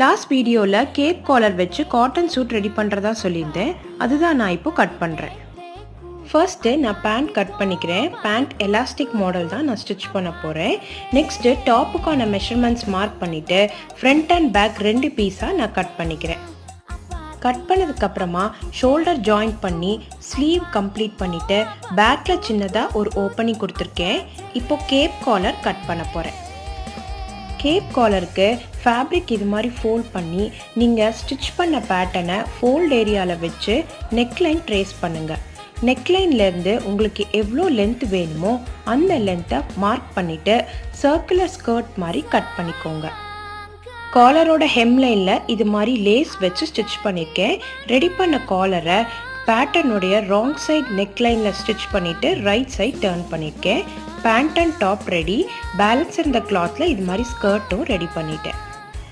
Last வீடியோவில் gap collar வச்சு cotton suit ready பண்ணுறதா சொல்லியிருந்தேன். அதுதான் நான் இப்போ கட் பண்ணுறேன். ஃபர்ஸ்ட்டு நான் பேண்ட் கட் பண்ணிக்கிறேன். பேண்ட் எலாஸ்டிக் மாடல் தான் நான் ஸ்டிச் பண்ண போகிறேன். நெக்ஸ்ட்டு டாப்புக்கான மெஷர்மெண்ட்ஸ் மார்க் பண்ணிவிட்டு ஃப்ரண்ட் அண்ட் பேக் 2 பீஸாக நான் கட் பண்ணிக்கிறேன். கட் பண்ணதுக்கப்புறமா ஷோல்டர் ஜாயின் பண்ணி ஸ்லீவ் கம்ப்ளீட் பண்ணிவிட்டு பேக்கில் சின்னதாக ஒரு ஓப்பனிங் கொடுத்துருக்கேன். இப்போது கேப் காலர் கட் பண்ண போகிறேன். கேப் காலருக்கு ஃபேப்ரிக் இது மாதிரி ஃபோல்ட் பண்ணி நீங்கள் ஸ்டிச் பண்ண பேட்டர்னை ஃபோல்ட் ஏரியாவில் வச்சு நெக்லைன் ட்ரேஸ் பண்ணுங்கள். நெக்லைன்லேருந்து உங்களுக்கு எவ்வளோ லென்த் வேணுமோ அந்த லென்த்தை மார்க் பண்ணிவிட்டு சர்க்குலர் ஸ்கர்ட் மாதிரி கட் பண்ணிக்கோங்க. காலரோட ஹெம்லைனில் இது மாதிரி லேஸ் வச்சு ஸ்டிச் பண்ணியிருக்கேன். ரெடி பண்ண காலரை பேட்டர்னுடைய ராங் சைட் நெக்லைனில் ஸ்டிச் பண்ணிவிட்டு ரைட் சைட் டர்ன் பண்ணியிருக்கேன். Pant and top ready. Balance இருந்த கிளாத்தில் இது மாதிரி ஸ்கர்ட்டும் ரெடி பண்ணிட்டேன்.